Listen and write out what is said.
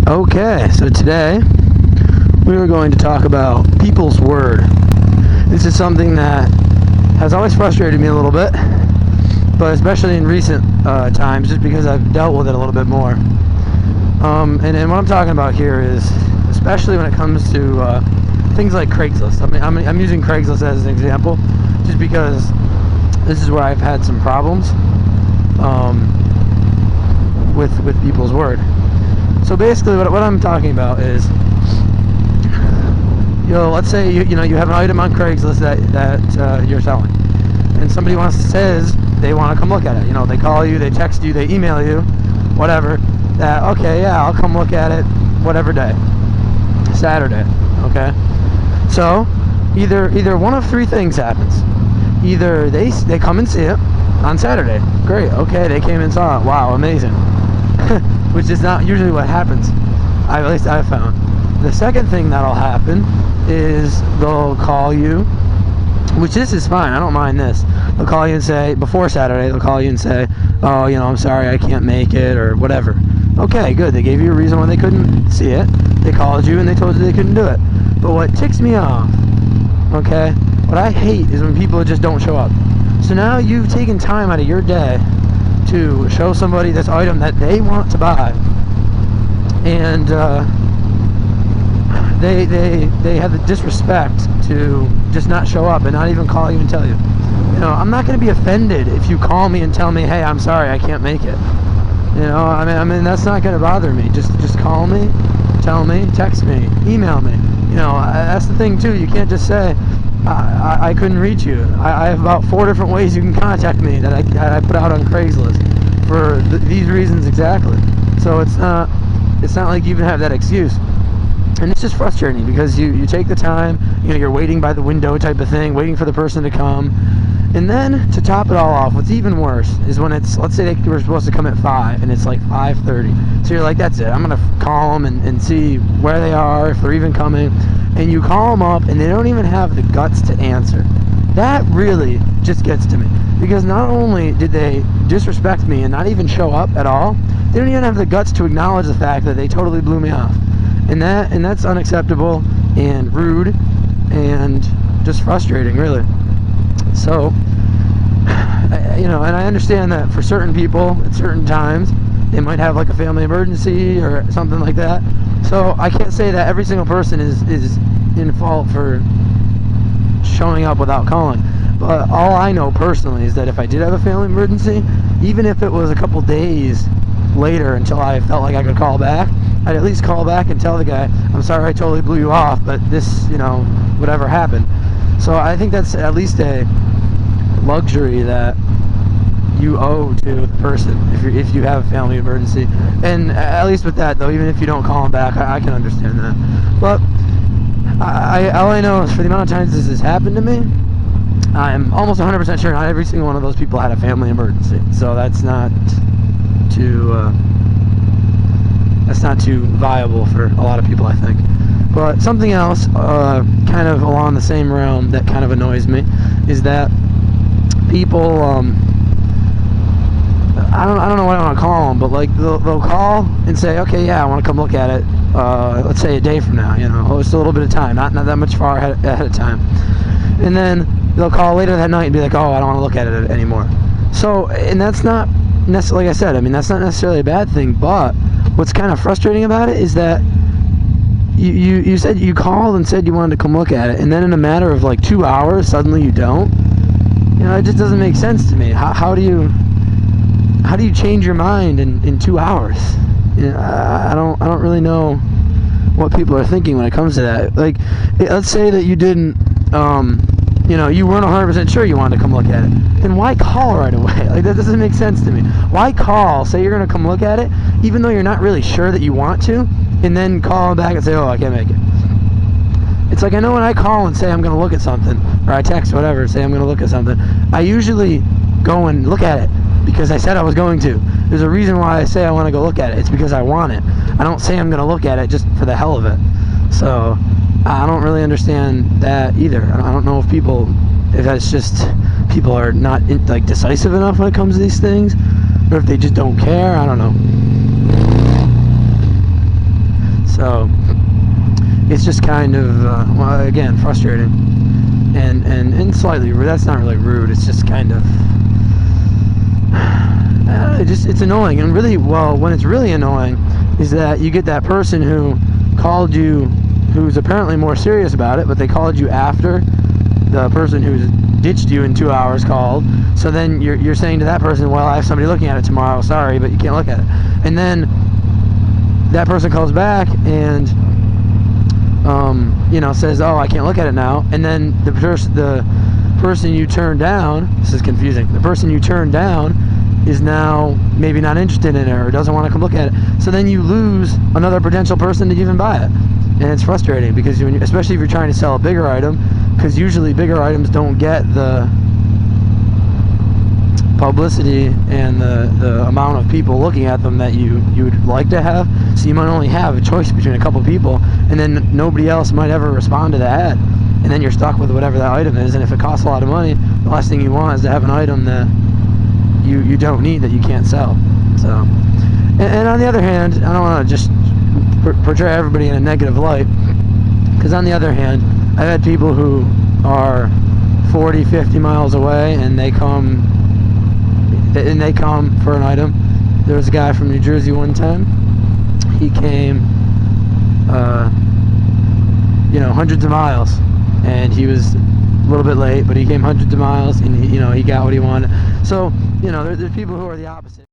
Okay, so today we are going to talk about people's word. This is something that has always frustrated me a little bit, but especially in recent times, just because I've dealt with it a little bit more. And what I'm talking about here is, especially when it comes to things like Craigslist. I'm using Craigslist as an example, just because this is where I've had some problems with people's word. So basically, what I'm talking about is, let's say you have an item on Craigslist that you're selling, and somebody says they want to come look at it. They call you, they text you, they email you, whatever. That okay, yeah, I'll come look at it, whatever day, Saturday. Okay. So either one of three things happens. Either they come and see it on Saturday. Great. Okay, they came and saw it. Wow, amazing. Which is not usually what happens, at least I've found. The second thing that'll happen is they'll call you, which this is fine, I don't mind this. They'll call you and say, before Saturday, they'll call you and say, oh, I'm sorry, I can't make it, or whatever. Okay, good, they gave you a reason why they couldn't see it. They called you and they told you they couldn't do it. But what ticks me off, okay, what I hate is when people just don't show up. So now you've taken time out of your day to show somebody this item that they want to buy, and they have the disrespect to just not show up and not even call you and tell you. I'm not going to be offended if you call me and tell me, hey, I'm sorry, I can't make it. I mean that's not going to bother me. Just call me, tell me, text me, email me. That's the thing too. You can't just say I couldn't reach you. I have about 4 different ways you can contact me that I put out on Craigslist for these reasons exactly. So it's not like you even have that excuse. And it's just frustrating because you take the time, you're waiting by the window type of thing, waiting for the person to come. And then to top it all off, what's even worse is when it's, let's say they were supposed to come at 5 and it's like 5:30. So you're like, that's it, I'm going to call them and see where they are, if they're even coming. And you call them up and they don't even have the guts to answer. That really just gets to me. Because not only did they disrespect me and not even show up at all, they don't even have the guts to acknowledge the fact that they totally blew me off. And that's unacceptable and rude and just frustrating, really. So, and I understand that for certain people at certain times, they might have like a family emergency or something like that. So I can't say that every single person is in fault for showing up without calling. But all I know personally is that if I did have a family emergency, even if it was a couple days later until I felt like I could call back, I'd at least call back and tell the guy, I'm sorry I totally blew you off, but this, whatever happened. So I think that's at least a luxury that you owe to the person if you have a family emergency. And at least with that, though, even if you don't call them back, I can understand that. But all I know is for the amount of times this has happened to me, I'm almost 100% sure not every single one of those people had a family emergency. So that's not too viable for a lot of people, I think. But something else, kind of along the same realm, that kind of annoys me, is that people, I don't know what I want to call them, but like they'll call and say, okay, yeah, I want to come look at it. Let's say a day from now, it's a little bit of time, not that much far ahead of time. And then they'll call later that night and be like, oh, I don't want to look at it anymore. So, and that's not necessarily, like I said, that's not necessarily a bad thing, but what's kind of frustrating about it is that you said you called and said you wanted to come look at it, and then in a matter of like 2 hours, suddenly you don't. It just doesn't make sense to me. How do you change your mind in 2 hours? I don't really know what people are thinking when it comes to that. Like, let's say that you didn't, you weren't 100% sure you wanted to come look at it. Then why call right away? Like, that doesn't make sense to me. Why call, say you're going to come look at it, even though you're not really sure that you want to, and then call back and say, oh, I can't make it. It's like, I know when I call and say I'm going to look at something, or I text whatever, say I'm going to look at something, I usually go and look at it because I said I was going to. There's a reason why I say I want to go look at it. It's because I want it. I don't say I'm going to look at it just for the hell of it. So I don't really understand that either. I don't know if that's just people are not decisive enough when it comes to these things, or if they just don't care. I don't know. So it's just kind of well, again, frustrating and slightly rude. That's not really rude. It's just kind of it's annoying. And really, well, when it's really annoying is that you get that person who called you, who's apparently more serious about it, but they called you after the person who's ditched you in 2 hours called. So then you're saying to that person, well, I have somebody looking at it tomorrow, sorry, but you can't look at it. And then that person calls back and says, oh, I can't look at it now. And then the person you turned down, this is confusing, the person you turned down is now maybe not interested in it or doesn't want to come look at it. So then you lose another potential person to even buy it. And it's frustrating because especially if you're trying to sell a bigger item, because usually bigger items don't get the publicity and the amount of people looking at them that you would like to have. So you might only have a choice between a couple people, and then nobody else might ever respond to that, and then you're stuck with whatever that item is. And if it costs a lot of money, the last thing you want is to have an item that you don't need, that you can't sell. So, and on the other hand, I don't want to just portray everybody in a negative light, because on the other hand, I've had people who are 40, 50 miles away and they come for an item. There was a guy from New Jersey one time. He came hundreds of miles, and he was a little bit late, but he came hundreds of miles, and he got what he wanted. So there's people who are the opposite.